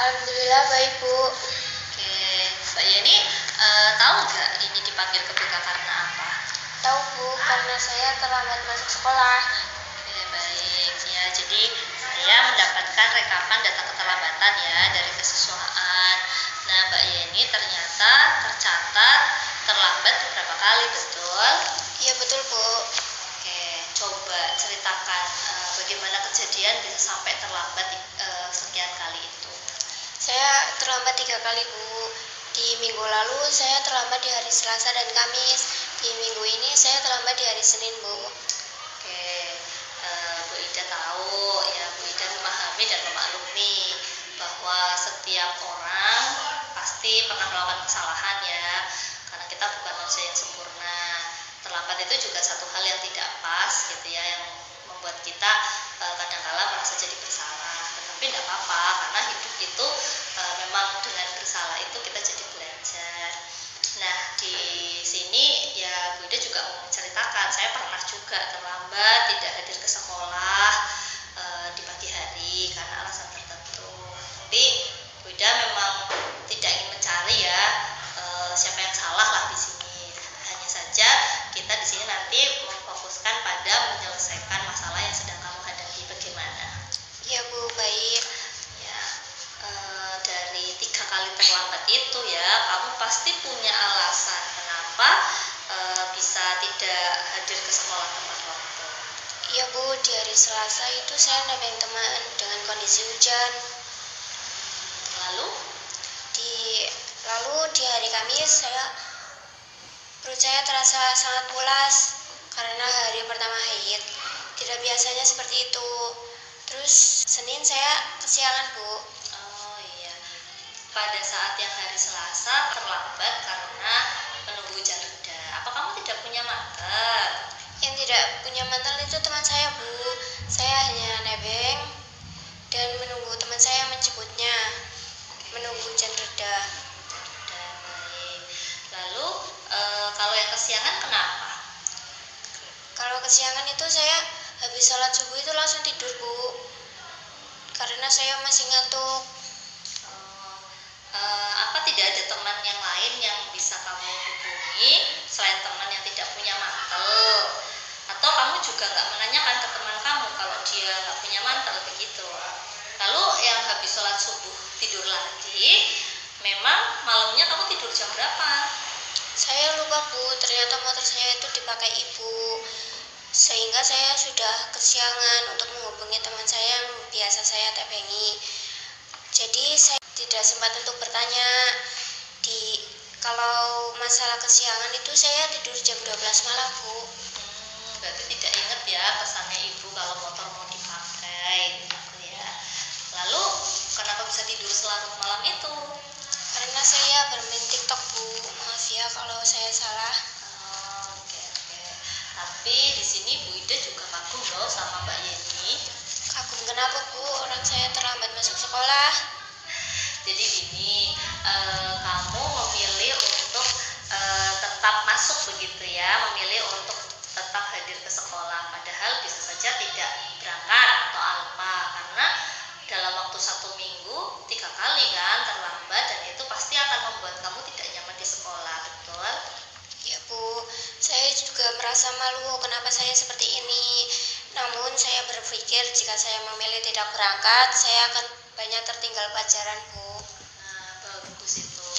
Alhamdulillah baik Bu. Oke, Mbak Yeni, tahu nggak ini dipanggil ke BK karena apa? Tahu Bu, karena saya terlambat masuk sekolah. Oke, baik. Ya, jadi saya mendapatkan rekapan data keterlambatan ya dari kesiswaan. Nah, Mbak Yeni ternyata tercatat terlambat beberapa kali, betul? Iya betul Bu. Oke, coba ceritakan bagaimana kejadian bisa sampai terlambat sekian kali itu. Saya terlambat 3 kali Bu. Di minggu lalu saya terlambat di hari Selasa dan Kamis. Di minggu ini saya terlambat di hari Senin Bu. Oke, Bu Ida tahu ya, Bu Ida memahami dan memaklumi bahwa setiap orang pasti pernah melakukan kesalahan ya, karena kita bukan manusia yang sempurna. Terlambat itu juga satu hal yang tidak pas gitu ya, yang membuat kita kadang-kala merasa jadi bersalah. Tetapi tidak apa-apa, karena hidup itu memang dengan bersalah itu kita jadi belajar. Nah, di sini ya Bu Ida juga mau menceritakan, saya pernah juga terlambat tidak hadir ke sekolah di pagi hari karena alasan tertentu. Tapi Bu Ida memang tidak ingin mencari ya siapa yang salah lah di sini. Hanya saja kita di sini nanti memfokuskan pada menyelesaikan masalah yang sedang kamu hadapi. Bagaimana? Iya Bu, baik. Ya, dari 3 kali terlambat itu ya, kamu pasti punya alasan kenapa bisa tidak hadir ke sekolah tepat waktu. Iya Bu, di hari Selasa itu saya nebeng teman dengan kondisi hujan. Lalu Lalu di hari Kamis perut saya terasa sangat pulas karena hari pertama haid. Tidak biasanya seperti itu. Terus Senin saya kesiangan Bu. Oh iya, pada saat yang hari Selasa terlambat karena menunggu hujan reda. Apa kamu tidak punya mantel? Yang tidak punya mantel itu teman saya Bu. Saya hanya nebeng dan menunggu teman saya menjemputnya, menunggu hujan reda. Dan baik. Lalu kalau yang kesiangan kenapa? Kalau kesiangan itu saya habis sholat subuh itu langsung tidur Bu, karena saya masih ngantuk. Apa tidak ada teman yang lain yang bisa kamu hubungi selain teman yang tidak punya mantel? Atau kamu juga nggak menanyakan ke teman kamu kalau dia nggak punya mantel begitu? Lalu yang habis sholat subuh tidur lagi, memang malamnya kamu tidur jam berapa? Saya lupa Bu, ternyata motor saya itu dipakai ibu, sehingga saya sudah kesiangan untuk menghubungi teman saya yang biasa saya tebengi. Jadi saya tidak sempat untuk bertanya. Kalau masalah kesiangan itu saya tidur jam 12 malam Bu. Berarti tidak ingat ya pesannya ibu kalau motor mau dipakai gitu ya. Lalu kenapa bisa tidur selarut malam itu? Karena saya bermain TikTok Bu. Maaf ya kalau saya salah. Oke. Tapi di sini Bu Ida juga kagum loh sama Mbak Yeni. Kagum kenapa Bu? Orang saya terlambat masuk sekolah. Jadi gini, kamu memilih untuk tetap masuk begitu ya, memilih untuk tetap hadir ke sekolah, padahal bisa saja tidak berangkat atau apa, karena dalam waktu 1 minggu 3 kali kan terlambat, dan itu pasti akan membuat kamu tidak nyaman di sekolah, betul? Ya Bu, saya juga merasa malu kenapa saya seperti ini. Namun saya berpikir jika saya memilih tidak berangkat, saya akan banyak tertinggal pelajaran Bu. Nah, bagus itu.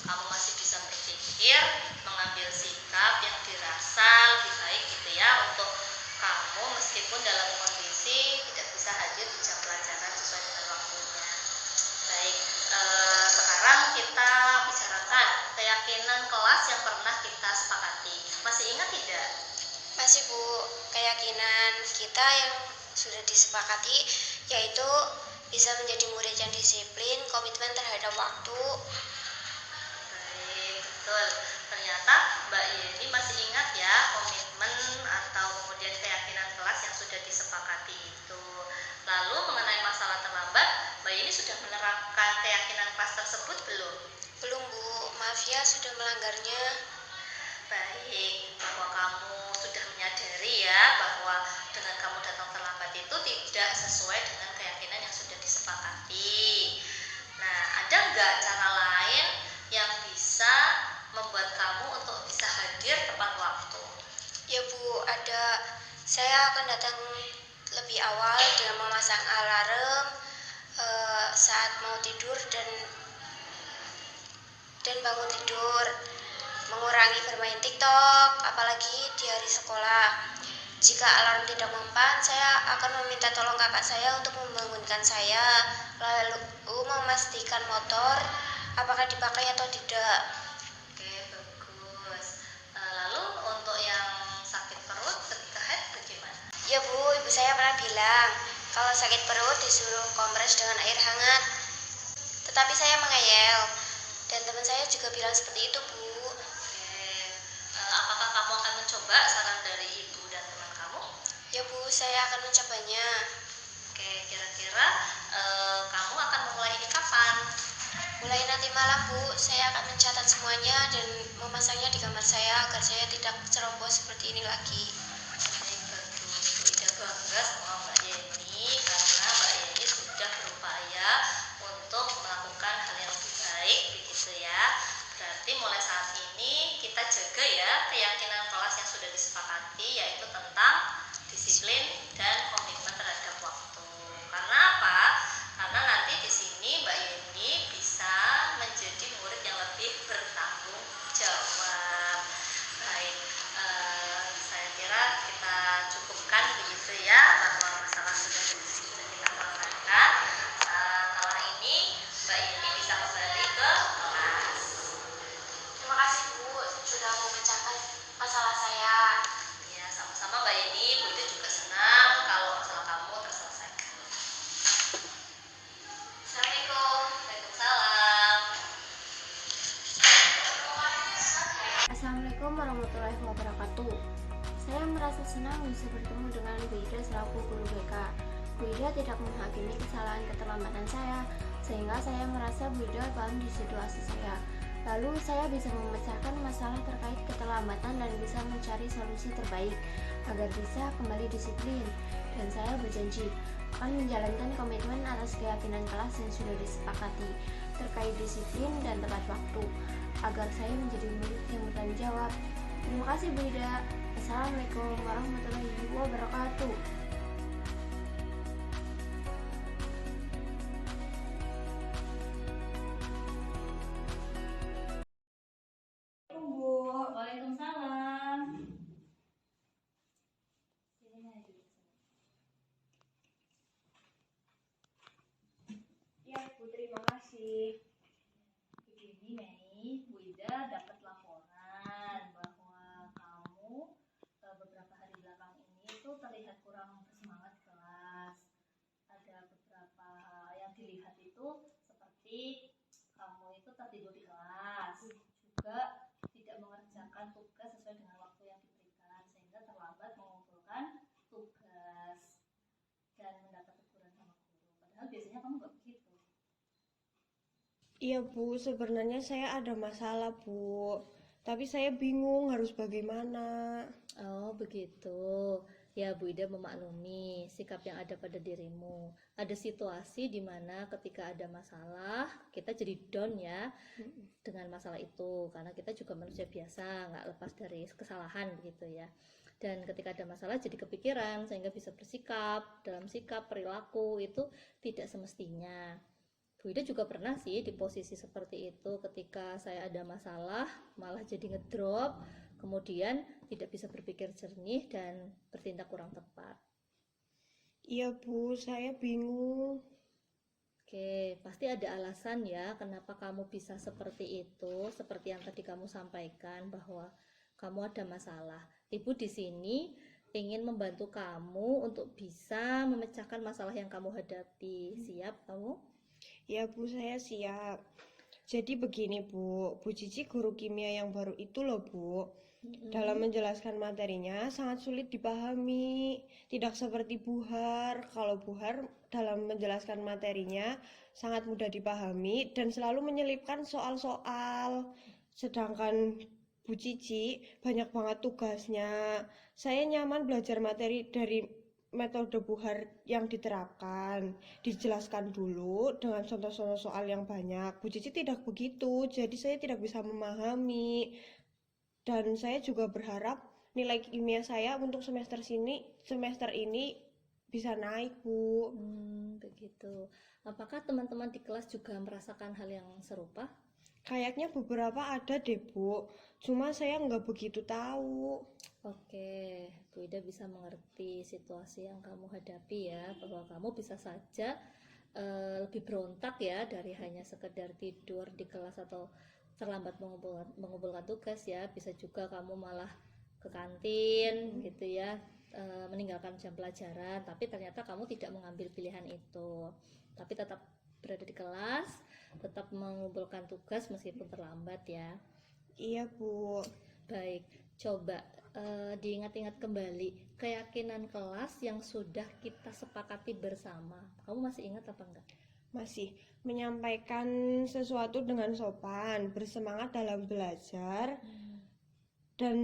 Kamu masih bisa berpikir, mengambil sikap yang dirasa lebih baik gitu ya untuk kamu meskipun dalam kondisi tidak bisa hadir di jam pelajaran sesuai dengan waktunya. Baik, sekarang kita bicarakan keyakinan kelas yang pernah kita sepakati. Masih ingat tidak? Masih Bu, keyakinan kita yang sudah disepakati yaitu bisa menjadi murid yang disiplin, komitmen terhadap waktu. Baik, betul. Ternyata Mbak Yeni masih ingat ya komitmen atau kemudian keyakinan kelas yang sudah disepakati itu. Lalu mengenai masalah terlambat, Mbak Yeni sudah menerapkan keyakinan kelas tersebut belum? Belum Bu, maaf ya sudah melanggarnya. Baik, bahwa kamu sudah menyadari ya bahwa dengan kamu datang terlambat itu tidak sesuai dengan keyakinan yang sudah disepakati. Nah, memasang alarm saat mau tidur dan bangun tidur, mengurangi bermain TikTok, apalagi di hari sekolah. Jika alarm tidak mempan, saya akan meminta tolong kakak saya untuk membangunkan saya, lalu memastikan motor apakah dipakai atau tidak. Oke, bagus. Lalu untuk yang sakit perut ketika haid bagaimana? Ya Bu, ibu saya pernah bilang kalau sakit perut disuruh kompres dengan air hangat. Tetapi saya mengeyel, dan teman saya juga bilang seperti itu Bu. Oke, apakah kamu akan mencoba saran dari ibu dan teman kamu? Ya Bu, saya akan mencobanya. Oke, kira-kira kamu akan memulai ini kapan? Mulai nanti malam Bu, saya akan mencatat semuanya dan memasangnya di kamar saya agar saya tidak ceroboh seperti ini lagi. Baik, bagus. Bu Ida bangga sama Mbak Yeni karena Mbak Yeni sudah berupaya untuk melakukan hal yang lebih baik, begitu ya. Berarti mulai saat ini kita jaga ya keyakinan kelas yang sudah disepakati, yaitu tentang disiplin dan komitmen terhadap waktu. Karena apa? Karena nanti di sini Mbak Yeni bisa menjadi murid yang lebih bertanggung jawab. Baik, saya kira kita cukupkan begitu ya, bahwa masalah sudah kita selesaikan. Setelah ini Mbak Yeni bisa kembali ke kelas. Terima kasih Bu, sudah memecahkan masalah saya. Ya, sama-sama Mbak Yeni. Bu itu juga senang kalau masalah kamu terselesaikan. Assalamualaikum. Waalaikumsalam. Assalamualaikum warahmatullahi wabarakatuh. Saya merasa senang bisa bertemu dengan Bu Ida selaku guru BK. Bu Ida tidak menghakimi kesalahan keterlambatan saya, sehingga saya merasa Bu Ida paham di situasi saya. Lalu saya bisa memecahkan masalah terkait keterlambatan dan bisa mencari solusi terbaik agar bisa kembali disiplin. Dan saya berjanji akan menjalankan komitmen atas keyakinan kelas yang sudah disepakati terkait disiplin dan tepat waktu agar saya menjadi murid yang bertanggung jawab. Terima kasih Bu Ida. Assalamualaikum warahmatullahi wabarakatuh. Waalaikumsalam. Ya Bu, terima kasih. Begini Mei, Bu Ida dapat laporan bahwa kamu beberapa hari belakang ini itu terlihat kurang bersemangat di kelas. Ada beberapa yang dilihat itu seperti kamu itu tertidur di kelas, juga tidak mengerjakan tugas sesuai dengan waktu yang diberikan, sehingga terlambat mengumpulkan tugas dan mendapat teguran sama guru. Padahal biasanya kamu nggak begitu. Iya Bu, sebenarnya saya ada masalah Bu, tapi saya bingung harus bagaimana. Oh begitu. Ya Bu Ida memaklumi sikap yang ada pada dirimu. Ada situasi di mana ketika ada masalah kita jadi down ya dengan masalah itu, karena kita juga manusia biasa, nggak lepas dari kesalahan begitu ya. Dan ketika ada masalah jadi kepikiran sehingga bisa bersikap dalam sikap perilaku itu tidak semestinya. Bu Ida juga pernah sih di posisi seperti itu, ketika saya ada masalah malah jadi ngedrop, kemudian tidak bisa berpikir jernih dan bertindak kurang tepat. Iya Bu, saya bingung. Oke, pasti ada alasan ya kenapa kamu bisa seperti itu, seperti yang tadi kamu sampaikan bahwa kamu ada masalah. Ibu di sini ingin membantu kamu untuk bisa memecahkan masalah yang kamu hadapi. Siap kamu? Ya Bu, saya siap. Jadi begini Bu, Bu Cici guru kimia yang baru itu loh Bu. Dalam menjelaskan materinya sangat sulit dipahami. Tidak seperti Bu Har. Kalau Bu Har dalam menjelaskan materinya sangat mudah dipahami dan selalu menyelipkan soal-soal. Sedangkan Bu Cici banyak banget tugasnya. Saya nyaman belajar materi dari metode Bu Har yang diterapkan. Dijelaskan dulu dengan contoh-contoh soal yang banyak. Bu Cici tidak begitu, jadi saya tidak bisa memahami. Dan saya juga berharap nilai kimia saya untuk semester ini bisa naik, Bu. Begitu. Apakah teman-teman di kelas juga merasakan hal yang serupa? Kayaknya beberapa ada deh, Bu. Cuma saya nggak begitu tahu. Oke, Bu Ida bisa mengerti situasi yang kamu hadapi ya, bahwa kamu bisa saja lebih berontak ya dari hanya sekedar tidur di kelas atau terlambat mengumpulkan tugas ya. Bisa juga kamu malah ke kantin gitu ya, meninggalkan jam pelajaran, tapi ternyata kamu tidak mengambil pilihan itu, tapi tetap berada di kelas, tetap mengumpulkan tugas meskipun terlambat ya. Iya, Bu. Baik, coba diingat-ingat kembali keyakinan kelas yang sudah kita sepakati bersama. Kamu masih ingat apa enggak? Masih menyampaikan sesuatu dengan sopan, bersemangat dalam belajar, dan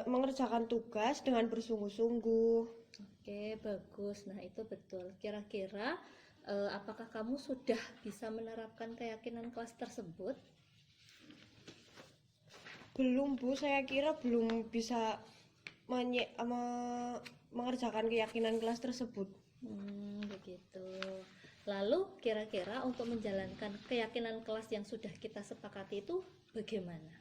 mengerjakan tugas dengan bersungguh-sungguh. Oke, bagus. Nah, itu betul. Kira-kira apakah kamu sudah bisa menerapkan keyakinan kelas tersebut? Belum, Bu. Saya kira belum bisa mengerjakan keyakinan kelas tersebut. Begitu. Lalu kira-kira untuk menjalankan keyakinan kelas yang sudah kita sepakati itu bagaimana?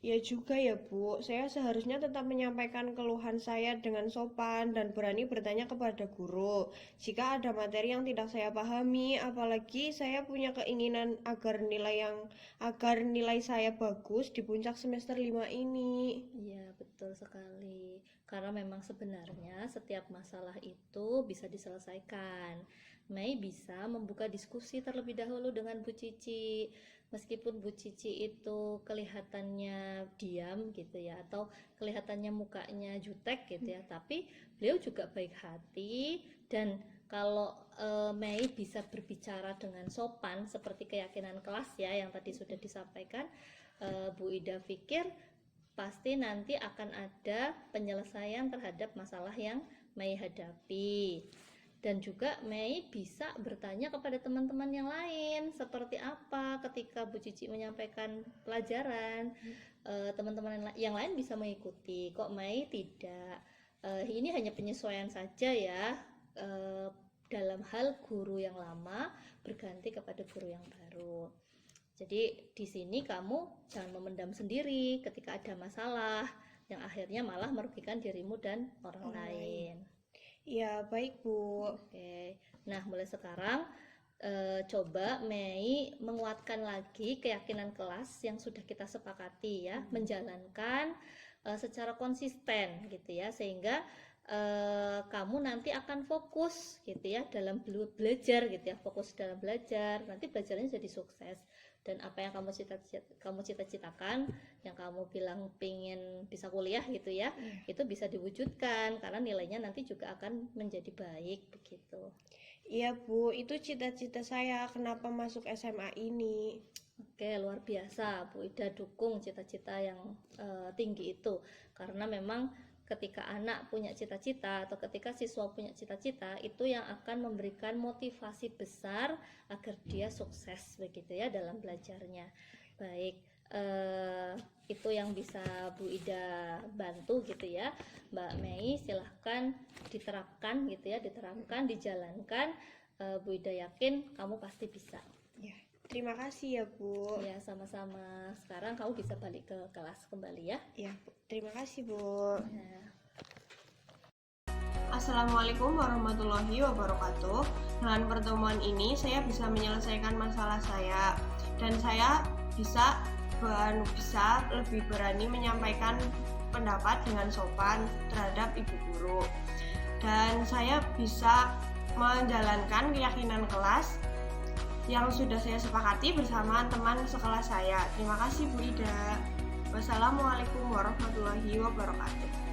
Ya juga ya, Bu. Saya seharusnya tetap menyampaikan keluhan saya dengan sopan dan berani bertanya kepada guru jika ada materi yang tidak saya pahami, apalagi saya punya keinginan agar nilai saya bagus di puncak semester 5 ini. Iya, betul sekali. Karena memang sebenarnya setiap masalah itu bisa diselesaikan. Mei bisa membuka diskusi terlebih dahulu dengan Bu Cici. Meskipun Bu Cici itu kelihatannya diam gitu ya, atau kelihatannya mukanya jutek gitu ya, tapi beliau juga baik hati. Dan kalau Mei bisa berbicara dengan sopan seperti keyakinan kelas ya yang tadi sudah disampaikan, Bu Ida pikir pasti nanti akan ada penyelesaian terhadap masalah yang Mei hadapi. Dan juga Mei bisa bertanya kepada teman-teman yang lain seperti apa ketika Bu Cici menyampaikan pelajaran, teman-teman yang lain bisa mengikuti, kok Mei tidak. Ini hanya penyesuaian saja ya, dalam hal guru yang lama berganti kepada guru yang baru. Jadi di sini kamu jangan memendam sendiri ketika ada masalah yang akhirnya malah merugikan dirimu dan orang lain. Ya, baik, Bu. Oke. Nah, mulai sekarang coba Mei menguatkan lagi keyakinan kelas yang sudah kita sepakati ya, menjalankan secara konsisten gitu ya, sehingga kamu nanti akan fokus gitu ya dalam belajar gitu ya, fokus dalam belajar, nanti belajarnya jadi sukses. Dan apa yang kamu cita-citakan, yang kamu bilang pingin bisa kuliah gitu ya, itu bisa diwujudkan karena nilainya nanti juga akan menjadi baik begitu. Iya, Bu, itu cita-cita saya kenapa masuk SMA ini. Oke, luar biasa. Bu Ida dukung cita-cita yang tinggi itu, karena memang ketika anak punya cita-cita atau ketika siswa punya cita-cita, itu yang akan memberikan motivasi besar agar dia sukses begitu ya dalam belajarnya. Baik, itu yang bisa Bu Ida bantu gitu ya. Mbak Mei silahkan diterapkan gitu ya, dijalankan. Bu Ida yakin kamu pasti bisa. Ya, terima kasih ya, Bu. Ya, sama-sama. Sekarang kamu bisa balik ke kelas kembali ya. Ya, terima kasih, Bu. Ya. Assalamualaikum warahmatullahi wabarakatuh. Dengan pertemuan ini saya bisa menyelesaikan masalah saya dan saya bisa lebih berani menyampaikan pendapat dengan sopan terhadap ibu guru. Dan saya bisa menjalankan keyakinan kelas yang sudah saya sepakati bersama teman sekelas saya. Terima kasih, Bu Ida. Wassalamualaikum warahmatullahi wabarakatuh.